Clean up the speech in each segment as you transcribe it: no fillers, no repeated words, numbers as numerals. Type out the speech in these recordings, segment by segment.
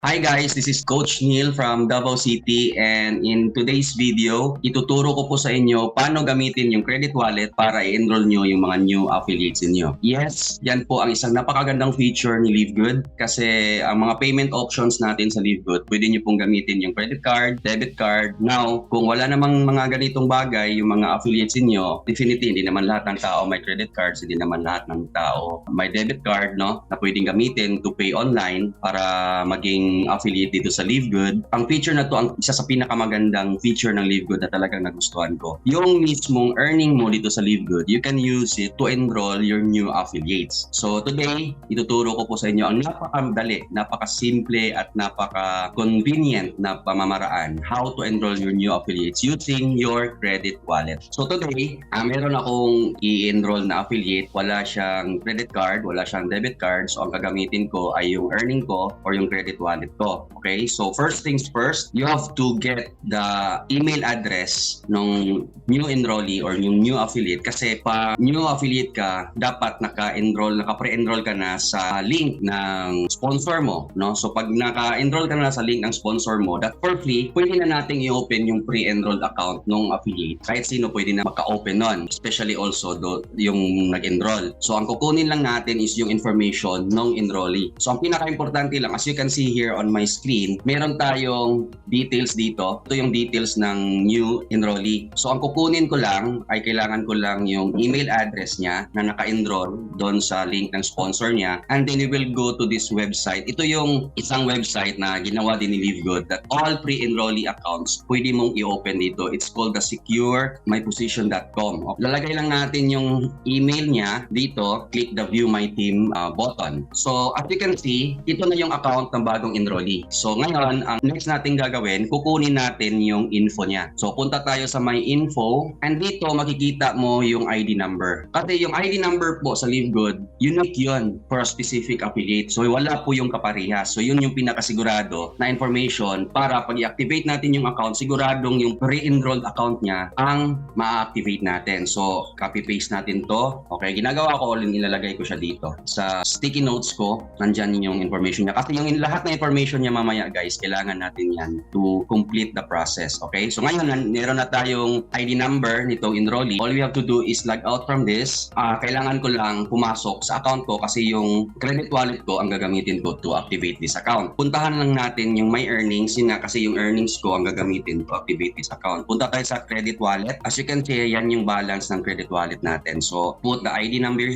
Hi guys, this is Coach Neil from Davao City, and in today's video, ituturo ko po sa inyo paano gamitin yung credit wallet para i-enroll nyo yung mga new affiliates niyo. Yes, yan po ang isang napakagandang feature ni LiveGood kasi ang mga payment options natin sa LiveGood, pwede nyo pong gamitin yung credit card, debit card. Now, kung wala namang mga ganitong bagay, yung mga affiliates niyo, definitely hindi naman lahat ng tao may credit cards, hindi naman lahat ng tao may debit card, no, na pwedeng gamitin to pay online para maging affiliate dito sa LiveGood. Ang feature na to ang isa sa pinakamagandang feature ng LiveGood na talagang nagustuhan ko. Yung mismong earning mo dito sa LiveGood, you can use it to enroll your new affiliates. So today, ituturo ko po sa inyo ang napakadali, napakasimple at napaka-convenient na pamamaraan how to enroll your new affiliates using your credit wallet. So today, meron akong i-enroll na affiliate. Wala siyang credit card, wala siyang debit card. So ang gagamitin ko ay yung earning ko or yung credit wallet ko. Okay? So first things first, you have to get the email address ng new enrollee or yung new affiliate kasi pa new affiliate ka, dapat naka-pre-enroll ka na sa link ng sponsor mo, no? So pag naka-enroll ka na sa link ng sponsor mo, that for free, pwede na nating i-open yung pre-enrolled account ng affiliate. Kahit sino pwede na maka-open nun, especially also yung nag-enroll. So ang kukunin lang natin is yung information ng enrollee. So ang pinaka-importante lang, as you can see here on my screen, meron tayong details dito. Ito yung details ng new enrollee. So ang kukunin ko lang ay kailangan ko lang yung email address niya na naka-enroll doon sa link ng sponsor niya, and then we will go to this website. Ito yung isang website na ginawa din ni LiveGood that all pre-enrollee accounts pwede mong i-open dito. It's called the securemyposition.com. Lalagay lang natin yung email niya dito, click the view my team button. So as you can see, ito na yung account ng bagong enrollee. So ngayon, ang next nating gagawin, kukunin natin yung info niya. So punta tayo sa my info, and dito makikita mo yung ID number. Kasi yung ID number po sa LiveGood, unique yun for a specific affiliate. So wala po yung kaparehas. So yun yung pinakasigurado na information para pag i-activate natin yung account, siguradong yung pre-enrolled account niya ang ma-activate natin. So copy-paste natin to. Okay, ginagawa ko, nilalagay ko siya dito. Sa sticky notes ko, nandyan yung information niya. Kasi yung lahat na information niya mamaya guys, kailangan natin yan to complete the process. Okay, so ngayon meron na tayong ID number nitong enrollee. All we have to do is log out from this. Kailangan ko lang pumasok sa account ko kasi yung credit wallet ko ang gagamitin ko to activate this account. Puntahan lang natin yung my earnings, yun nga kasi yung earnings ko ang gagamitin to activate this account. Punta tayo sa credit wallet. As you can see, yan yung balance ng credit wallet natin. So put the ID number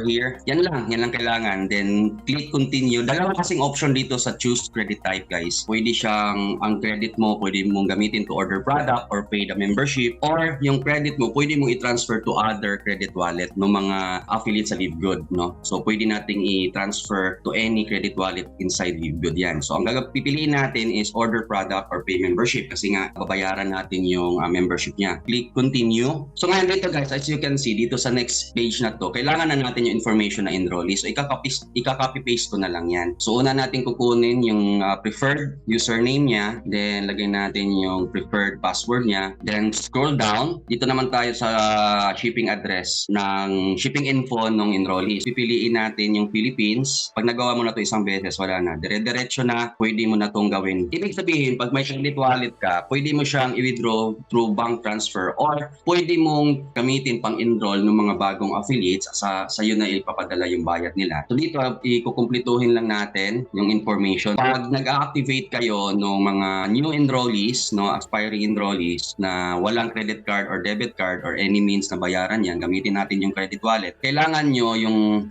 here. Yan lang kailangan. Then click continue. Dalawa kasing option dito sa choose credit type guys. Pwede siyang ang credit mo pwede mong gamitin to order product or pay the membership, or yung credit mo pwede mong i-transfer to other credit wallet ng mga affiliate sa LiveGood, no? So pwede nating i-transfer to any credit wallet inside LiveGood yan. So ang pipiliin natin is order product or pay membership kasi nga babayaran natin yung membership niya. Click continue. So ngayon dito guys, as you can see dito sa next page na to, kailangan na natin yung information na enrollee. So ika-copy paste ko na lang yan. So una natin kukunin yung preferred username niya, then lagay natin yung preferred password niya, then scroll down. Dito naman tayo sa shipping address ng shipping info ng enrollee. Pipiliin natin yung Philippines. Pag nagawa mo na to isang beses, wala na. Dire-diretso na, pwede mo na tong gawin. Ibig sabihin, pag may credit wallet ka, pwede mo siyang i-withdraw through bank transfer, or pwede mong gamitin pang enroll ng mga bagong affiliates sa iyo na ipapadala yung bayad nila. So dito, ikukumplituhin lang natin yung information. Pag nag-activate kayo ng mga new enrollees, no, aspiring enrollees na walang credit card or debit card or any means na bayaran yan, gamitin natin yung credit wallet. Kailangan nyo yung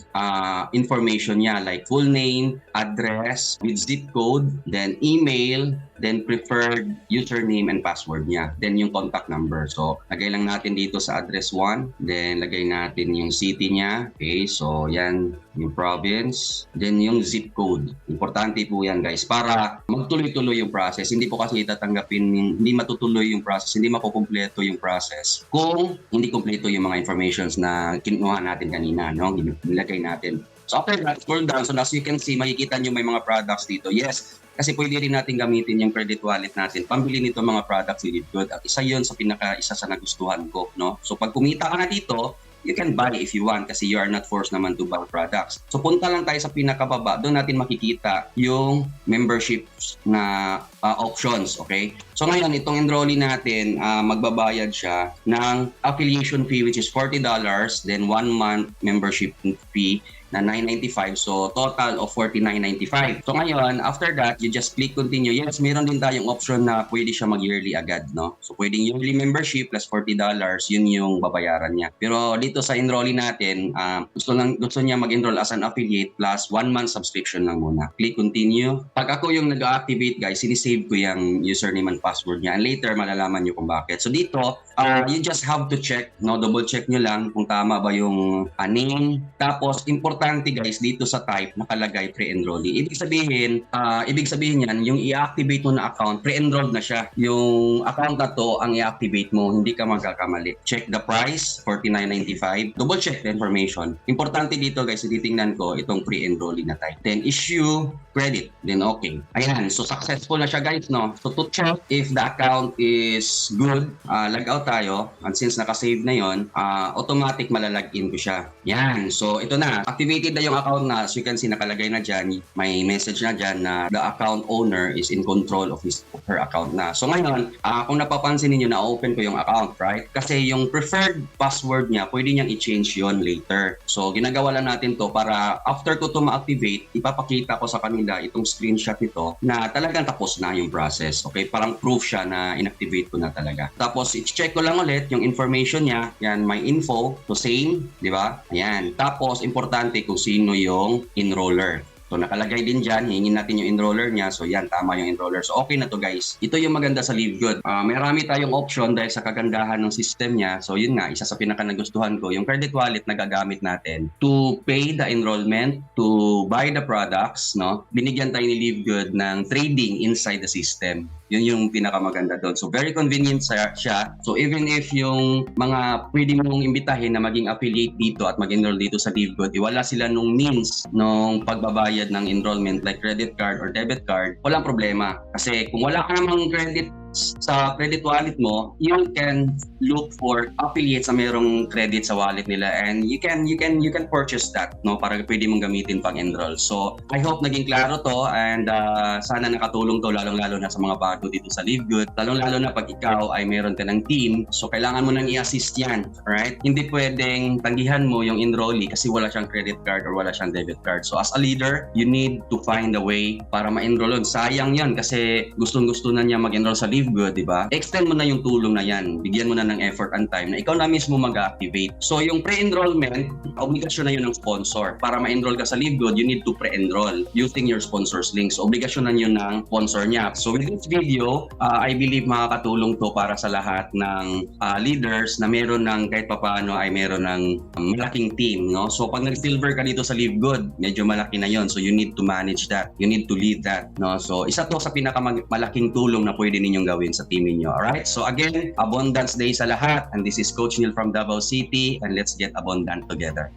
information niya like full name, address with zip code, then email, then preferred username and password niya, then yung contact number. So lagay lang natin dito sa address 1, then lagay natin yung city niya. Okay, so yan yung province, then yung zip code. Importante po yan guys para magtuloy-tuloy yung process. Hindi po kasi tatanggapin, hindi matutuloy yung process, hindi makukumpleto yung process kung hindi kumpleto yung mga informations na kinuha natin kanina, no? Nilagay natin. So after that, scroll down. So as you can see, makikita nyo may mga products dito. Yes, kasi pwede rin natin gamitin yung credit wallet natin pambili nito mga products ni LiveGood. At isa yun sa isa sa nagustuhan ko, no? So pag kumita ka na dito, you can buy if you want kasi you are not forced naman to buy products. So punta lang tayo sa pinakababa, doon natin makikita yung memberships na options, okay? So ngayon, itong enrollee natin, magbabayad siya ng affiliation fee which is $40, then 1 month membership fee na $9.95. So, total of $49.95. So, ngayon, after that, you just click continue. Yes, meron din tayong option na pwede siya mag-yearly agad, no? So, pwedeng yearly membership plus $40, yun yung babayaran niya. Pero dito sa enrollee natin, gusto niya mag-enroll as an affiliate plus 1 month subscription lang muna. Click continue. Pag ako yung nag-activate, guys, sinisave ko yung username and password niya. And later, malalaman niyo kung bakit. So, dito, you just have to check, no? Double check nyo lang kung tama ba yung name. Tapos, importante guys, dito sa type, nakalagay pre-enrollee. Ibig sabihin yan, yung i-activate mo na account, pre-enrolled na siya. Yung account na to, ang i-activate mo, hindi ka magkakamali. Check the price, $49.95. Double check the information. Importante dito guys, titingnan ko itong pre-enrollee na type. Then, issue credit. Then, okay. Ayan, so successful na siya guys, no? So, to check if the account is good, log out tayo. And since nakasave na yon, automatic malalagin ko siya. Yan, so ito na. Activated na yung account na, as you can see, nakalagay na dyan, may message na dyan na the account owner is in control of her account na. So ngayon, kung napapansin niyo na-open ko yung account, right? Kasi yung preferred password niya, pwede niyang i-change yon later. So ginagawa lang natin to para after ko to ma-activate, ipapakita ko sa kanila itong screenshot nito na talagang tapos na yung process. Okay? Parang proof siya na inactivate ko na talaga. Tapos, i-check ko lang ulit yung information niya. Yan, my info. So, same. Di ba? Ayan. Tapos, importante kung sino yung enroller. So, nakalagay din dyan, hingin natin yung enroller niya. So, yan, tama yung enroller. So, okay na to guys. Ito yung maganda sa LiveGood. Marami tayong option dahil sa kagandahan ng system niya. So, yun nga, isa sa pinaka-nagustuhan ko, yung credit wallet na gagamit natin to pay the enrollment, to buy the products, no? Binigyan tayo ni LiveGood ng trading inside the system. Yun yung pinakamaganda doon. So, very convenient siya. So, even if yung mga pwede mong imbitahin na maging affiliate dito at mag-enroll dito sa LiveGood, wala sila nung means nung pagbabayad ng enrollment like credit card or debit card, walang problema. Kasi kung wala ka namang credit sa credit wallet mo, you can look for affiliates na merong credit sa wallet nila and you can purchase that, no, para pwede mong gamitin pang enroll. So I hope naging klaro to and sana nakatulong to lalong-lalo na sa mga bago dito sa LiveGood, lalong-lalo na pag ikaw ay meron ka ng team, so kailangan mo nang i-assist yan, right? Hindi pwedeng tanggihan mo yung enrollee kasi wala siyang credit card or wala siyang debit card. So as a leader, you need to find a way para ma-enroll yun. Sayang yan kasi gustong-gusto na niya mag-enroll sa LiveGood, di ba? Extend mo na yung tulong na yan. Bigyan mo na ng effort and time na ikaw na mismo mag-activate. So, yung pre-enrollment, obligasyon na yun ng sponsor. Para ma-enroll ka sa LiveGood, you need to pre-enroll using your sponsor's link. So, obligasyon na yun ng sponsor niya. So, with this video, I believe makakatulong to para sa lahat ng leaders na meron ng kahit papaano ay meron ng malaking team, no? So, pag nag-silver ka dito sa LiveGood, medyo malaki na yon. So, you need to manage that. You need to lead that, no? So, isa to sa pinakamalaking tulong na pwede ninyong gawin sa team niyo. Alright? So again, abundance day sa lahat. And this is Coach Neil from Davao City and let's get abundant together.